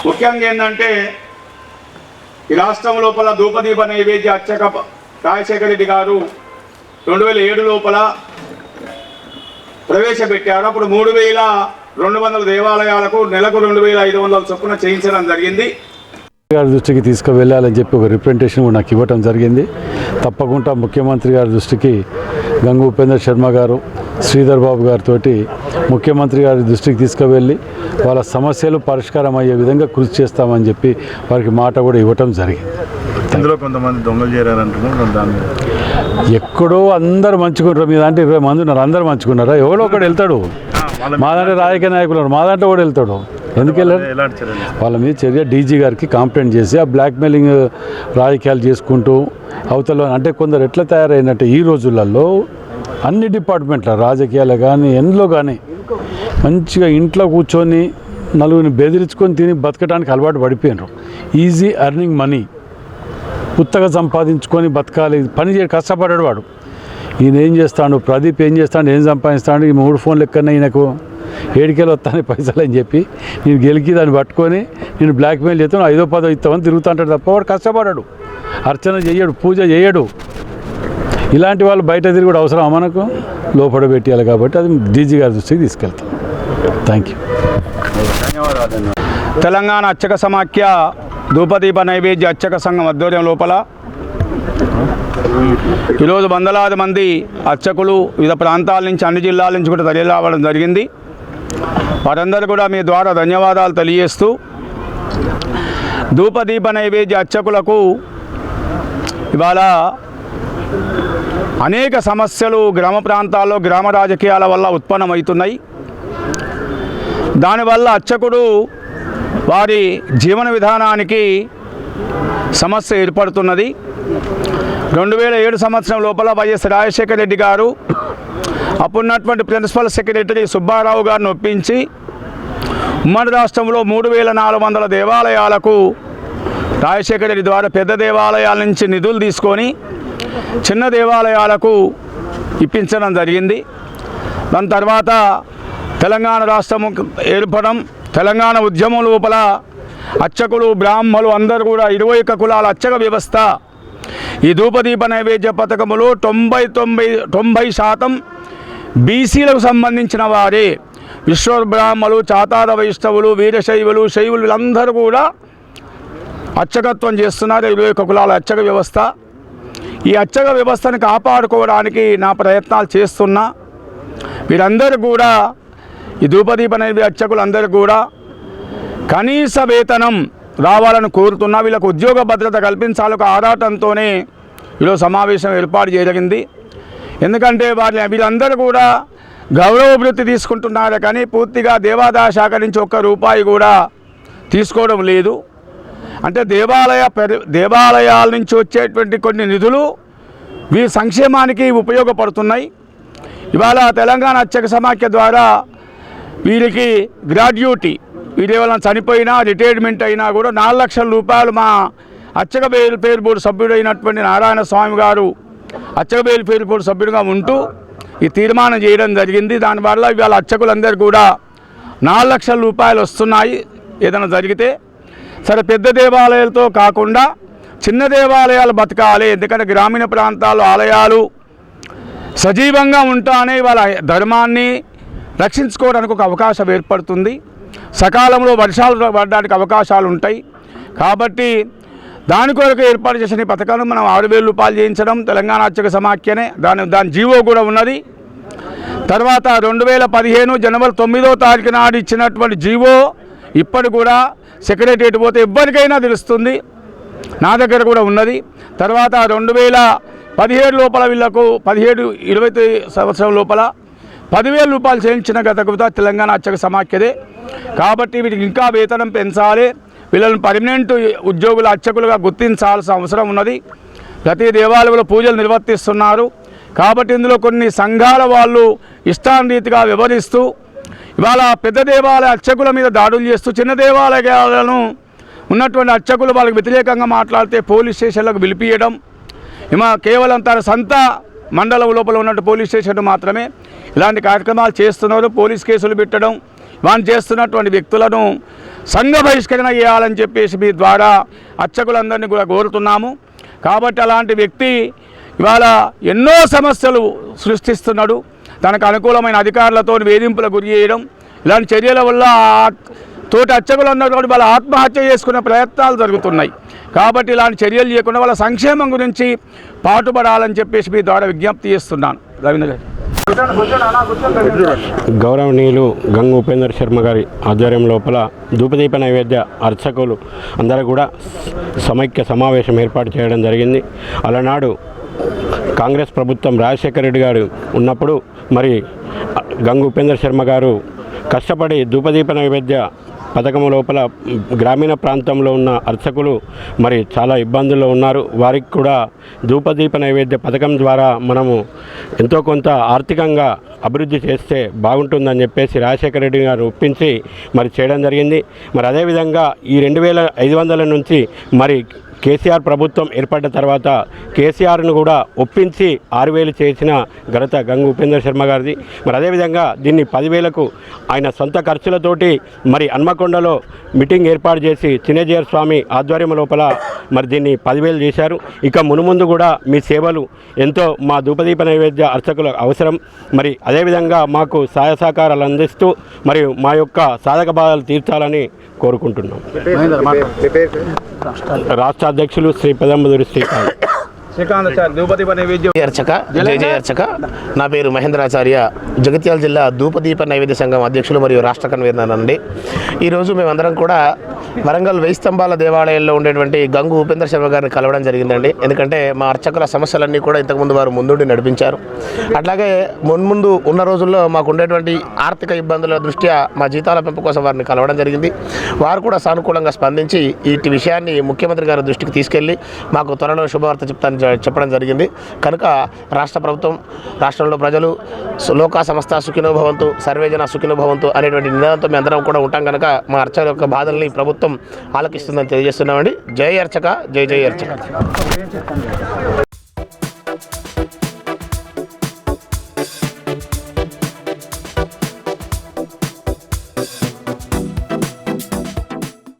ముఖ్యంగా ఏంటంటే ఈ రాష్ట్రం లోపల ధూపదీప నైవేద్య అర్చక రాజశేఖర రెడ్డి గారు 2007 లోపల ప్రవేశపెట్టారు. అప్పుడు 3200 దేవాలయాలకు నెలకు 2500 చొప్పున చేయించడం జరిగింది. గారి దృష్టికి తీసుకువెళ్ళాలని చెప్పి ఒక రిప్రజెంటేషన్ కూడా నాకు ఇవ్వటం జరిగింది. తప్పకుండా ముఖ్యమంత్రి గారి దృష్టికి గంగు ఉపేంద్ర శర్మ గారు, శ్రీధర్ బాబు గారితో ముఖ్యమంత్రి గారి దృష్టికి తీసుకువెళ్ళి వాళ్ళ సమస్యలు పరిష్కారం అయ్యే విధంగా కృషి చేస్తామని చెప్పి వారికి మాట కూడా ఇవ్వటం జరిగింది. ఇందులో కొంతమంది దొంగలు చేరారంటున్నారు. దాన్ని ఎక్కడో అందరు మంచుకుంటారు. మీ దాంట్లో 20 మంది ఉన్నారు, అందరు మంచుకున్నారా? ఎవడో ఒకడు వెళ్తాడు. మా దాంట్లో రాజకీయ నాయకులు ఉన్నారు, మా దాంట్లో కూడా వెళ్తాడు. ఎందుకు వెళ్ళారు? వాళ్ళ మీద చర్య డీజీ గారికి కంప్లైంట్ చేసి ఆ బ్లాక్మెయిలింగ్ రాజకీయాలు చేసుకుంటూ అవతల అంటే కొందరు ఎట్లా తయారైనట్టు ఈ రోజులలో అన్ని డిపార్ట్మెంట్ల రాజకీయాలు కానీ ఎందులో కానీ మంచిగా ఇంట్లో కూర్చొని నలుగురిని బెదిరించుకొని తిని బతకడానికి అలవాటు పడిపోయినారు. ఈజీ ఎర్నింగ్ మనీ, ఉత్తగా సంపాదించుకొని బతకాలి, పని చేయ కష్టపడ్డాడు వాడు. ఈయన ఏం చేస్తాడు, ప్రదీప్ ఏం చేస్తాడు, ఏం సంపాదిస్తాడు, ఈ 3 ఫోన్లు ఎక్కడన్నా ఈయనకు 7 వస్తానే పైసలు అని చెప్పి నేను గెలికి దాన్ని పట్టుకొని నేను బ్లాక్మెయిల్ చేస్తాను, 5వ 10వ ఇస్తామని తిరుగుతుంటాడు తప్ప వాడు కష్టపడాడు, అర్చన చేయడు, పూజ చేయడు. ఇలాంటి వాళ్ళు బయట తిరిగి కూడా అవసరం మనకు లోపల పెట్టేయాలి. కాబట్టి అది డీజీ గారి దృష్టికి తీసుకెళ్తాం. Thank you. తెలంగాణ అర్చక సమాఖ్య ధూపదీప నైవేద్య అర్చక సంఘం ఆధ్వర్యం లోపల ఈరోజు వందలాది మంది అర్చకులు వివిధ ప్రాంతాల నుంచి, అన్ని జిల్లాల నుంచి కూడా తరలి రావడం జరిగింది. వారందరూ కూడా మీ ద్వారా ధన్యవాదాలు తెలియజేస్తూ, ధూపదీప నైవేద్య అర్చకులకు ఇవాళ అనేక సమస్యలు గ్రామ ప్రాంతాల్లో గ్రామ రాజకీయాల వల్ల ఉత్పన్నమవుతున్నాయి. దానివల్ల అర్చకుడు వారి జీవన విధానానికి సమస్య ఏర్పడుతున్నది. 2007 సంవత్సరం లోపల వైఎస్ రాజశేఖర రెడ్డి గారు అప్పుడున్నటువంటి ప్రిన్సిపల్ సెక్రటరీ సుబ్బారావు గారిని ఒప్పించి ఉమ్మడి రాష్ట్రంలో 3400 దేవాలయాలకు రాజశేఖర రెడ్డి ద్వారా పెద్ద దేవాలయాల నుంచి నిధులు తీసుకొని చిన్న దేవాలయాలకు ఇప్పించడం జరిగింది. దాని తర్వాత తెలంగాణ రాష్ట్రం ఏర్పడడం, తెలంగాణ ఉద్యమం లోపల అర్చకులు, బ్రాహ్మణులు అందరూ కూడా 21 కులాల అర్చక వ్యవస్థ ఈ ధూపదీప నైవేద్య పథకములో 90% బీసీలకు సంబంధించిన వారే. విశ్వబ్రాహ్మణులు, చాతార వైష్ణవులు, వీరశైవులు, శైవులు వీళ్ళందరూ కూడా అర్చకత్వం చేస్తున్నారు. 21 కులాల అర్చక వ్యవస్థ. ఈ అర్చక వ్యవస్థను కాపాడుకోవడానికి నా ప్రయత్నాలు చేస్తున్నా. వీరందరూ కూడా ఈ ధూపదీప నైవేద్య అర్చకులందరూ కూడా కనీస వేతనం రావాలని కోరుతున్నా. వీళ్ళకు ఉద్యోగ భద్రత కల్పించాలి ఒక ఆరాటంతోనే ఈరోజు సమావేశం ఏర్పాటు జరిగింది. ఎందుకంటే వీళ్ళందరూ కూడా గౌరవ వృత్తి తీసుకుంటున్నారు కానీ పూర్తిగా దేవాదాయ శాఖ నుంచి ₹1 కూడా తీసుకోవడం లేదు. అంటే దేవాలయాల నుంచి వచ్చేటువంటి కొన్ని నిధులు వీరి సంక్షేమానికి ఉపయోగపడుతున్నాయి. ఇవాళ తెలంగాణ అర్చక సమాఖ్య ద్వారా వీరికి గ్రాడ్యుటీ, వీరు ఏమైనా చనిపోయినా రిటైర్మెంట్ అయినా కూడా ₹4 లక్షల మా అర్చక వెల్ఫేర్ బోర్డు సభ్యుడైనటువంటి నారాయణ స్వామి గారు అర్చక వెల్ఫేర్ బోర్డు సభ్యుడిగా ఉంటూ ఈ తీర్మానం చేయడం జరిగింది. దానివల్ల ఇవాళ అర్చకులందరూ కూడా ₹4 లక్షల వస్తున్నాయి ఏదైనా జరిగితే. సరే, పెద్ద దేవాలయాలతో కాకుండా చిన్న దేవాలయాలు బతకాలి. ఎందుకంటే గ్రామీణ ప్రాంతాల్లో ఆలయాలు సజీవంగా ఉంటానే వాళ్ళ ధర్మాన్ని రక్షించుకోవడానికి ఒక అవకాశం ఏర్పడుతుంది. సకాలంలో వర్షాలు పడడానికి అవకాశాలు ఉంటాయి. కాబట్టి దాని కొరకు ఏర్పాటు చేసిన ఈ పథకాన్ని మనం ₹6,000 చేయించడం తెలంగాణ అర్చక సమాఖ్యనే. దాని జీవో కూడా ఉన్నది. తర్వాత 2015 జనవరి 9వ తారీఖు నాడు ఇచ్చినటువంటి జీవో ఇప్పటి కూడా సెక్రటరియట్ పోతే ఎవ్వరికైనా తెలుస్తుంది. నా దగ్గర కూడా ఉన్నది. తర్వాత 2017 లోపల వీళ్లకు 17-20 సంవత్సరం లోపల ₹10,000 చెల్లించిన గత తెలంగాణ అర్చక సమాఖ్యదే. కాబట్టి వీటికి ఇంకా వేతనం పెంచాలి. వీళ్ళని పర్మనెంట్ ఉద్యోగుల అర్చకులుగా గుర్తించాల్సిన అవసరం ఉన్నది. ప్రతి దేవాలయంలో పూజలు నిర్వర్తిస్తున్నారు. కాబట్టి ఇందులో కొన్ని సంఘాల వాళ్ళు ఇష్టానురీతిగా వ్యవహరిస్తూ ఇవాళ పెద్ద దేవాలయ అర్చకుల మీద దాడులు చేస్తూ చిన్న దేవాలయాలను ఉన్నటువంటి అర్చకులు వాళ్ళకి వ్యతిరేకంగా మాట్లాడితే పోలీస్ స్టేషన్లకు పిలిపియడం, కేవలం తన సొంత మండలం లోపల ఉన్నట్టు పోలీస్ స్టేషన్ మాత్రమే ఇలాంటి కార్యక్రమాలు చేస్తున్నారు. పోలీస్ కేసులు పెట్టడం వారు చేస్తున్నటువంటి వ్యక్తులను సంఘ బహిష్కరణ చేయాలని చెప్పేసి మీ ద్వారా అర్చకులందరినీ కూడా కోరుతున్నాము. కాబట్టి అలాంటి వ్యక్తి ఇవాళ ఎన్నో సమస్యలు సృష్టిస్తున్నాడు. తనకు అనుకూలమైన అధికారులతో వేధింపులకు గురి చేయడం, ఇలాంటి చర్యల వల్ల తోటి అర్చకులందరూ కూడా వాళ్ళ ఆత్మహత్య చేసుకునే ప్రయత్నాలు జరుగుతున్నాయి. కాబట్టి ఇలాంటి చర్యలు చేయకుండా వాళ్ళ సంక్షేమం గురించి పాటుపడాలని చెప్పేసి మీ ద్వారా విజ్ఞప్తి చేస్తున్నాను. రవీంద్ర గారు. గౌరవనీయులు గంగు ఉపేందర్ శర్మ గారి ఆధ్వర్యం లోపల ధూపదీప నైవేద్య అర్చకులు అందరూ కూడా సమైక్య సమావేశం ఏర్పాటు చేయడం జరిగింది. అలనాడు కాంగ్రెస్ ప్రభుత్వం రాజశేఖర రెడ్డి గారు ఉన్నప్పుడు మరి గంగు ఉపేందర్ శర్మ గారు కష్టపడి ధూపదీప నైవేద్య పథకం లోపల గ్రామీణ ప్రాంతంలో ఉన్న అర్చకులు మరి చాలా ఇబ్బందుల్లో ఉన్నారు. వారికి కూడా ధూపదీప నైవేద్య పథకం ద్వారా మనము ఎంతో కొంత ఆర్థికంగా అభివృద్ధి చేస్తే బాగుంటుందని చెప్పేసి రాజశేఖర రెడ్డి గారు ఒప్పించి మరి చేయడం జరిగింది. మరి అదేవిధంగా ఈ 2500 నుంచి మరి కేసీఆర్ ప్రభుత్వం ఏర్పడ్డ తర్వాత కేసీఆర్ను కూడా ఒప్పించి 6000 చేసిన ఘనత గంగు ఉపేందర్ శర్మ గారిది. మరి అదేవిధంగా దీన్ని 10,000కు ఆయన సొంత ఖర్చులతోటి మరి హన్మకొండలో మీటింగ్ ఏర్పాటు చేసి చిన్నజీయర్ స్వామి ఆధ్వర్యం లోపల మరి దీన్ని 10,000 చేశారు. ఇక మునుముందు కూడా మీ సేవలు ఎంతో మా ధూపదీప నైవేద్య అర్చకులకు అవసరం. మరి అదేవిధంగా మాకు సహాయ సహకారాలు అందిస్తూ మరియు మా యొక్క సాధక బాధలు తీర్చాలని కోరుకుంటున్నాం. రాష్ట్ర అధ్యక్షులు శ్రీ పెదంబదూరి శ్రీకాంత్. అర్చక జయ జయ అర్చక. నా పేరు మహేంద్రాచార్య, జగిత్యాల జిల్లా ధూపదీప నైవేద్య సంఘం అధ్యక్షులు మరియు రాష్ట్ర కన్వీనర్ అండి. ఈరోజు మేమందరం కూడా వరంగల్ 1000 స్తంభాల దేవాలయంలో ఉండేటువంటి గంగు ఉపేందర్ శర్మ గారిని కలవడం జరిగిందండి. ఎందుకంటే మా అర్చకుల సమస్యలన్నీ కూడా ఇంతకుముందు వారు ముందుండి నడిపించారు. అట్లాగే మున్ముందు ఉన్న రోజుల్లో మాకు ఉండేటువంటి ఆర్థిక ఇబ్బందుల దృష్ట్యా మా జీతాల పెంపు కోసం వారిని కలవడం జరిగింది. వారు కూడా సానుకూలంగా స్పందించి ఈ విషయాన్ని ముఖ్యమంత్రి గారి దృష్టికి తీసుకెళ్లి మాకు త్వరలో శుభవార్త చెప్పడం జరిగింది. కనుక రాష్ట్ర ప్రభుత్వం, రాష్ట్రంలో ప్రజలు లోకా సంస్థ సుఖినో భవంతు, సర్వేజన సుఖినో భవంతు అనేటువంటి నినాదంతో మేము అందరం కూడా ఉంటాం. కనుక మా అర్చకుల యొక్క బాధల్ని ప్రభుత్వం ఆలకిస్తుందని తెలియజేస్తున్నామండి. జై అర్చక, జై జై అర్చక.